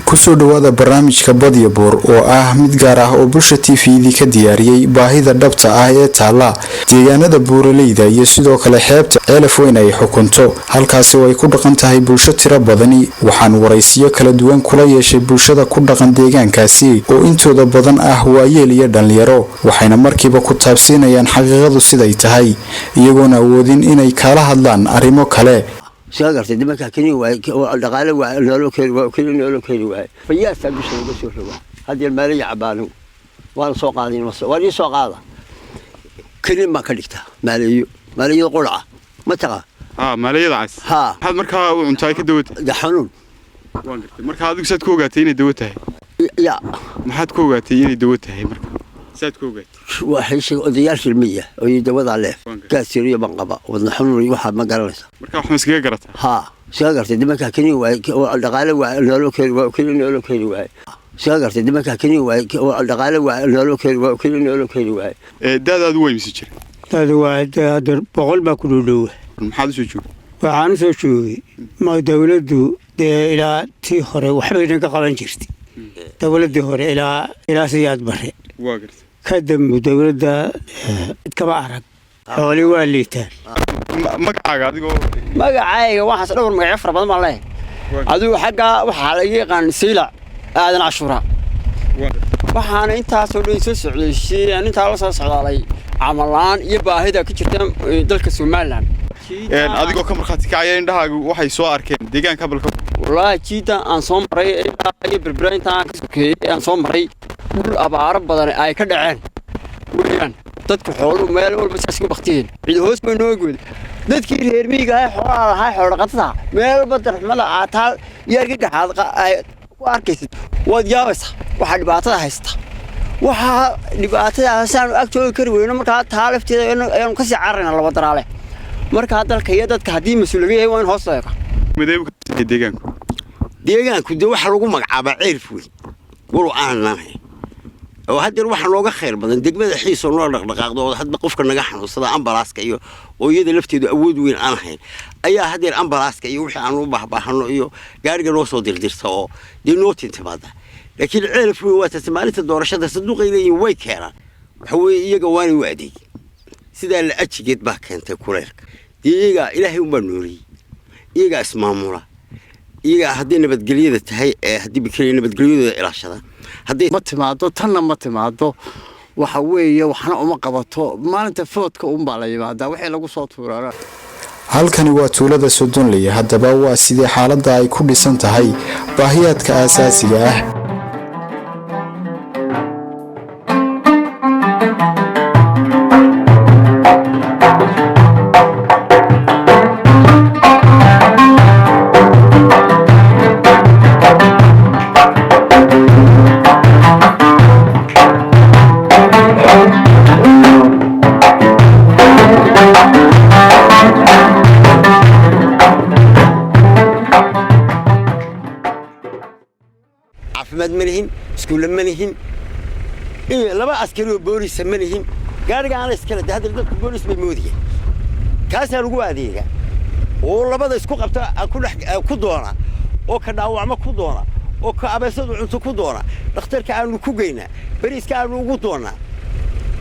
kusoo dhawaada barnaamijka Badiya Boor oo ah mid gaar ah oo bulsha TV ka diyaariyay baahida dhabta ah ee taala deegaanada buuraleyda iyo sidoo kale xeebta Ceelaf Weyn ay xukunto halkaas oo ay ku dhaqan tahay bulsho tiro badani waxaan waraysiyo kala duwan kula yeeshay bulshada ku dhaqan deegaankaasi oo intooda badan ah waayeel iyo dhalinyaro waxayna markiiba ku taabsiinayaan xaqiiqadu siday tahay iyagoona awoodin inay kala hadlaan arrimo kale شاغرت دمك كني ودقاله ولو كيلو لو كيلو فيا سبش لو سو روا هذه الماليه عبانو وان سوق قادين واني سوق قاده كلمه ما كدغتا ماليه قرعه ما تقى ماليه عس ها هاد marka uu cuntay ka dawad daxanuun waan gartay marka adigu sad ku ogaatay inay dawad tahay ya maxaad ku ogaatay inay dawad tahay marka sad ku ogaatay waxay shay odayaal shilmiya oo dawada leef kaasiriyo banqaba wadna xanuun waxa ma garanaysa marka wax iskaga garata ha شاغرت دمك كني ودقاله ولو كيلو لو كيلو شاغرت دمك كني ودقاله ولو كيلو daadaadu way mise jireen هذا واحد هذا بقول ما كله maxaad soo joogay waxaan soo joogay ma dawladdu ilaa tii hore waxba inaga qaban jirtay dawladii hore ilaa siyaad bare waa gartay kadib dawladda kaba arag xooli waa liitaan magacaaga adigoo magacayga waxaas dhowr magac far badan ma leh adigu xagga waxa la yaqaan siila aadan cashuura waxaana intaas oo dhan soo socday aan inta la soo socdaalay amalaan iyo baahida ka jirta dalka Soomaaliland adigoo ka marxaati kacay indhahaagu waxay soo arkeen deegaanka balka walahi jiida aan soo maray ay birbraynta ka sokeeyay aan soo maray dhul abaar badan ay ka dhaceen weeyaan dadku xoolo meel walba iska baqtiin cid hoos ma noo guud dadkii reer miyiga ah xoolo qadada meel badan mala aataal yarga gaxad ay ku arkaysid wad yaabasa waxa dhibaatada haysta waxa dhibaatada saan agtooda kari weyno marka taalafteeda ayaan ka sii carrayna laba daraale marka dalka iyo dadka hadii mas'uuliyad waan hoos leeyahay madeebu deegaanku waxa lagu magacaabaa Ceelaf Weyn wuu aananahay oo hadda waxa looga khayr badan degmada xiiso noo dhaqdhaqaaqdo hadba qofka naga xanuunsada ambalaaska iyo oo iyada lafteedu awood weyn aan ahayn ayaa hadda ambalaaska iyo wixii aan u baahbaahno iyo gaariga loo soo dirdirta oo dinootin timaada laakiin Ceelaf Weyn waa tasmaalinta doorashada saduuqayeen way keenaan waxa weey iyaga waani u adeeg sida la ajigeed baa keentay kuleelka iyaga ilaahay u banoori iyaga ismaamula iyaga hadii nabadgelyada tahay hadii bikireen nabadgelyada ilaashada hadii ma timaado tanna ma timaado waxa weeye waxna uma qabato maalinta foodka baa la yimaada wixii lagu soo tuuraa halkani waa tuulada Sodonley haddaba waa sidii xaaladda ay ku dhisan tahay baahiyaadka aasaasiga ah ملهين سكول ملهين إيه لما عسكري بوليس ملهين قال أنا سكرت هذا البوليس بمودية كاس الرجوع هذه والله بدأ يسكو قبته كل دونا أو كناو عم كدونا أو كأبسط عنده كدونا نختار كأنه كوجينا بريس كأنه كدونا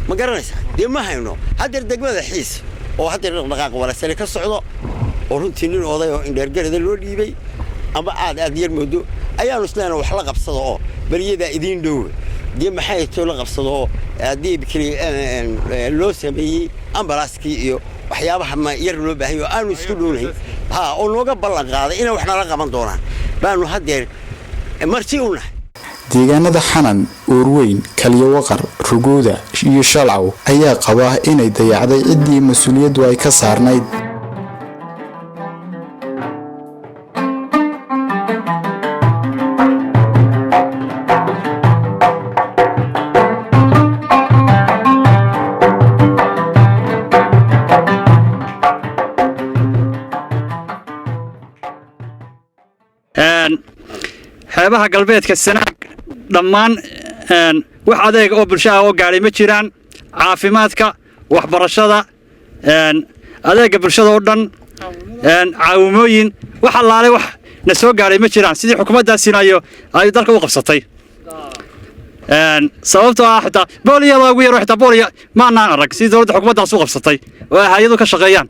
ما قرناش دي ما هينو هذا الدقمة الحيس أو هذا الرقاق ولا سلك الصعود ورنتين وضعه إن درجة هذا اللي بي أما عاد أدير مدو أيام سلنا وحلقة بصدقه بريدة إذين دو دي محاية تلقى بصدقه دي بكري لوسمي أمبراسكي وحيابها ما يرلو بهيو أنا سكولوني ها ونوقف بلغ هذا إنا وإحنا لقى من دونا بانو هدير مرتيونا deegaanada xanan uurweyn kaliya waqar rugooda iyo shalcaw ayaa qaba inay dayacday cidii mas'uuliyadu ay ka saarnayd xeebaha galbeedka Sanaag dhammaan wax adeeg oo bulshada oo gaaray ma jiraan caafimaadka waxbarashada adeega bulshada oo dhan caawimooyin waxa laale wax na soo gaaray ma jiraan sidii xukuumaddaasina ay dalka u qabsatay sababtoo ah xitaa booliyada ugu yar xitaa booliya maanaan arag sidii dowladda xukuumaddaas u qabsatay oo hay'adu ka shaqeeyaan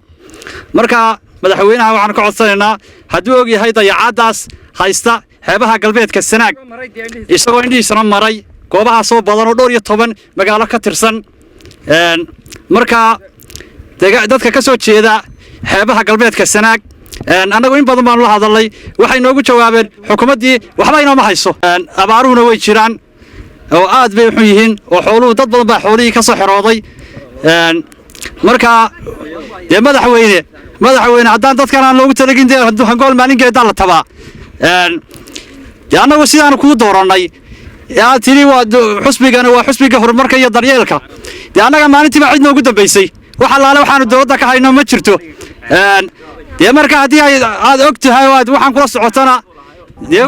marka madaxweynaha waxaan ka codsanaynaa hadduu og yahay dayacaaddaas haysta xeebaha galbeedka Sanaag isagoo indhiisana maray goobaha soo badan oo 12 magaalo ka tirsan marka dadka ka soo jeeda xeebaha galbeedka Sanaag anagu in badan baan la hadalay waxay noogu jawaabeen xukuumaddii waxba inooma hayso abaaruhuna way jiraan oo aad bay xun yihiin oo xooluhu dad badan baa xoolihii ka soo xirooday marka dee madaxweyne haddaan dadkan aan loogu talagin dee hangool maalinkeeda la tabaa anagu sidaan kuu doorannay yaa tiri waa xusbigana waa xusbiga horumarka iyo daryeelka dee annaga maalintiiba cid noogu dambaysay wax allaale waxaanu dowladda ka hayno ma jirto dee marka haddii aad og tahay oo aad waxaan kula socotana dee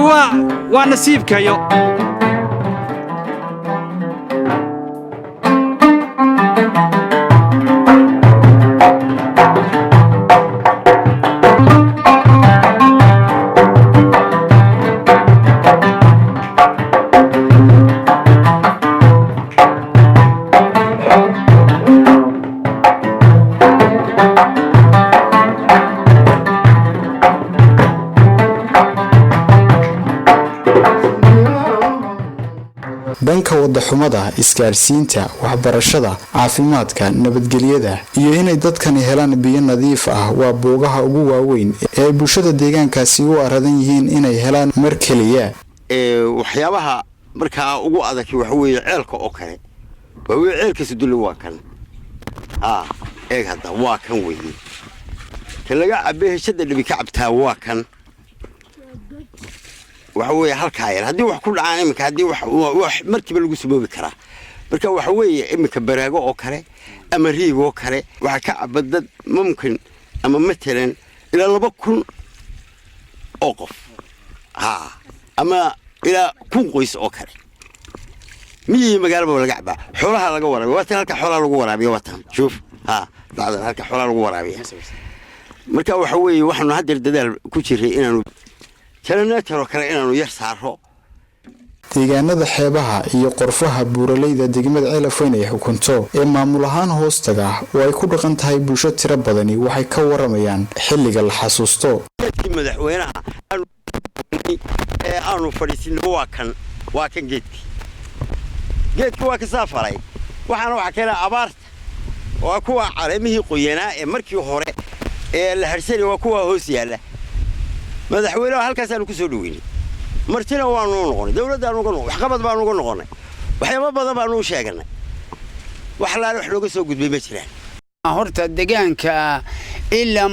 waa nasiibkayo dhanka wadaxumada isgaarsiinta waxbarashada caafimaadka nabadgelyada iyo inay dadkani helaan biyo nadiif ah waa boogaha ugu waaweyn ee bulshada deegaankaasi u aradan yihiin inay helaan mar kaliya waxyaabaha markaa ugu adag waxa weeye ceelka oo kale waa weey ceelkiisu dulli waa kan eeg hadda waa kan weeye ka laga cabay heshada dhibi ka cabtaa waa kan waxa weeye halka yar hadii wax ku dhacaan imika hadii wax markiiba lagu saboobi karaa marka waxa weeye imika baraago oo kale ama riigo oo kale waxa ka cabadad mumkin ama matalan ila 2,000 oo qof ama ila 1,000 qoys oo kale miyii magaalada laga cabaa xoolaha laga waraabiyo waa tan halka xoolaha lagu waraabiyo waa tan shoof bacdan halka xoolaha lagu waraabiyo marka waxa weeye waxaanu hadda dadaal ku jiray inaanu كلنا كلا إنه يسعره deegaanada xeebaha iyo qorfaha buuraleyda degmada Ceelafweyn ay xukunto ee maamulahaan hoostaga oo ay ku dhaqan tahay bulsho tiro badani waxay ka waramayaan xilliga la xasuusto madaxweynaha aanu fadhiisin waa kan geedki waa ka saafaray waxaana waxa kale abaarta oo kuwa caleemihii qoyanaa ee markii hore ee la harsanay waa kuwa hoos yaala madaxweynaha halkaas aanu ku soo dhaweynay martina waanu noqonay dawladda aanu wax qabad baanu uga noqonay waxyaabo badan baanu sheeganay wax la wax looga soo gudbay ma jiraan horta deegaanka illa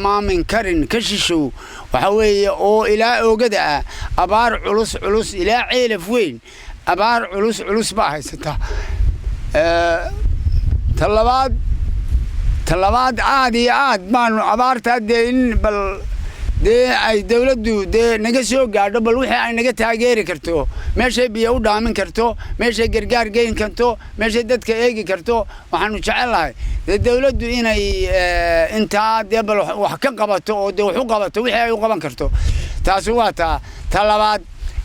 ma min karin kashisho waxa weeye oo ilaa oogada abaar culus ilaa Ceelafweyn abaar culus baa haysata talabaad aad iyo aad baanu abaarta deyn bal ay dawladdu naga soo gaadho bal wixii ay naga taageeri karto meeshay biyo u dhaamin karto meeshay gargaar geyn karto meeshay dadka eegi karto waxaanu jecelahay dawladdu inay inta bal wax ka qabato oo wax u qabato wixii ay u qaban karto taas waa talabaad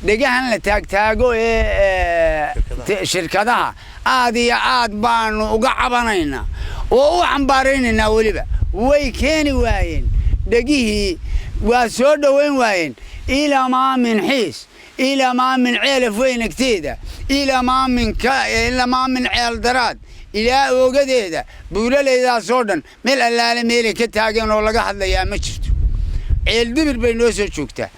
deegaan la taago ee shirkadaha aad iyo aad baanu uga cabanaynaa oo u xambaaraynaa waliba way keeni waayeen dhagihii waa soo dhaweyn waayeen ila ma min xiis ila ma min Ceelafweyn agteeda ila ma min ceel daraad ila oogadeeda buuraleydaas oo dhan meel allaale meel ka taagan oo laga hadlayaa ma jirto ceel dibir bay noo soo joogtaa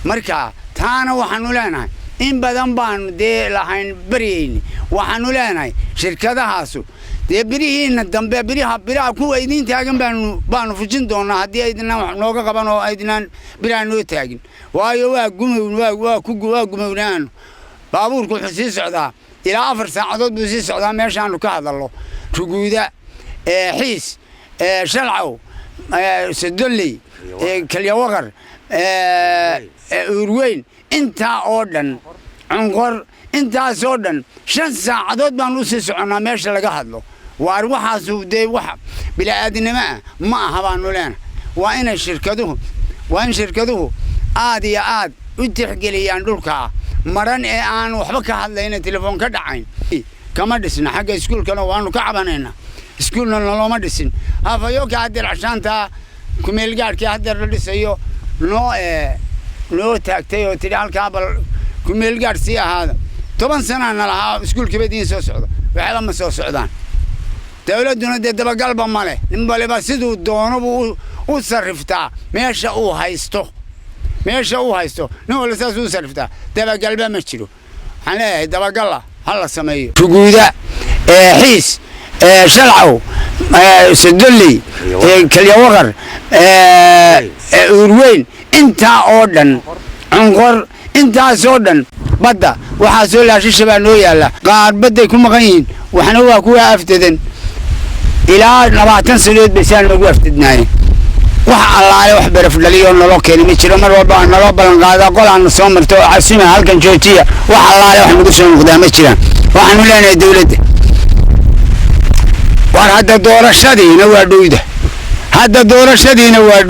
marka taana waxaanu leenahay in badan baanu lahayn bariyeen waxaanu leenahay shirkadahaasu birihiina dambe biraha kuwa idin taagan baanu fujin doonaa hadii aydina wax nooga qaban oo aydinaan biraha noo taagin waayo waa gumowdaan baabuurku wuxuu sii socdaa ilaa 4 saacadood buu sii socdaa meeshaanu ka hadallo ruguuda xiis shalcaw sadoley kalyawaqar urweyn inta oo dhan cunqor intaas oo dhan 5 saacadood baan u sii soconaa meesha laga hadlo waar waxaas wax bilaadanimo ma aha baanu leenahay وإن شركته عاد يا عاد وتحقلي عن دولكا مرن أن وحبك هذا هنا تلفون كدعين كما دسنا حق سكول كانوا وانو كعبانينا سكولنا لو ما دسين هافيو كادر عشان تا كميل قال كادر دسيو نو تاكتيو تريال كابل كميل قال سي هذا طبعا سنه انا لها سكول كبدين سو سعوده وعلى ما سو سعودان دولتنا دبا قلبه ماله نبالي بسيدو دونو و صرفتا ماشا او هايستو نو لساسو صرفتا دبا قلبه ما جيرو انا دبا قلا هلا سميه فقوده حيس شلعو سدلي كليوغر وين انت اودن عنقر انت سودن بدا waxaa soo laashay shabaanoo yaala qaar baday ku maqan yihiin waxna waa ku aftadan ilaa 20 sanadood bisaan lagu aftadnaay waxa allaale wax baraf dhaliyo nolol keenay ma jiro mar walba nolol balan qaada qolaan soo marto casima halkan joojiya waxa allaale wax nagu soo noqdaa ma jiraan waxaanu leenahay dawladda war hadda doorashadiina waa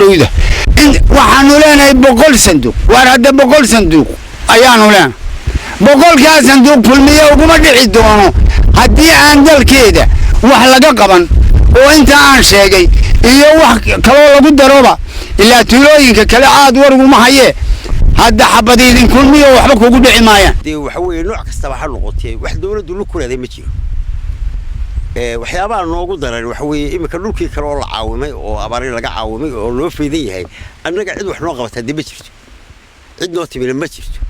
dhowda waxaanu leenahay 100 sanduuq war hadda 100 sanduuq ayaanu leenahay boqolkaas sanduuq fulmiye uguma dhici doono haddii aan dalkeeda wax laga qaban oo inta aan sheegay iyo wax kaloo lagu daroba ilaa tuulooyinka kale aad warguma haye hadda xabadiidin kulmiye waxba kugu dhici maayaan waxa weeye nooc kasta waxa noqotay wax dawladdu lu kuleeday ma jiro waxyaabaha noogu daran waxa weeye imika dhulkii kale oo la caawimay oo abaari laga caawimay oo loo feedan yahay annaga cid wax noo qabata dib ma jirto cid noo timina ma jirto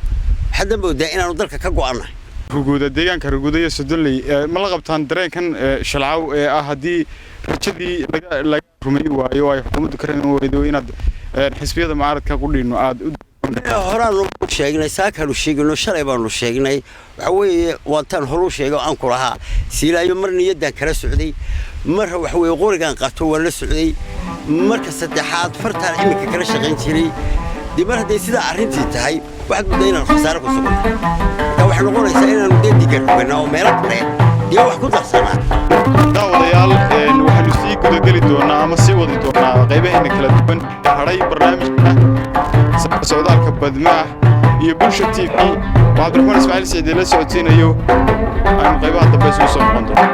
حدا بودا إن أنا ضلك كجوعنا. رجودة ديان كرجودة سدلي ما لقبتان درين كان شلعو هدي رشدي لا رمي ويا حكومة كريم ويدوين حسبية معارض كقولي إنه عاد. هران شيء ساك هلو شيء إنه شرعي بانو شيء حوي وطن هلو شيء أنكرها سيلا يمرني يدا كرسعودي مرة وحوي غور كان قطوة ولا سعودي مركز الاتحاد فرتها إنك كرش غنتيري دي مرة دي سيدا عرنتي تهاي واحد بدينا الخسارة كسبنا لو إحنا قلنا سألنا ندين دي كرنا وميرات دي واحد كل خسارة دا وديال waxaanu sii guda gali doonaa ama sii wadi doonaa qaybaheena kala duwan haray barnaamijka socdaalka badmaa iyo bulsha TV waa Cabdiraxmaan Ismaaciil Saciid la socodsiinayo aan qaybaha dambe soo noqon doono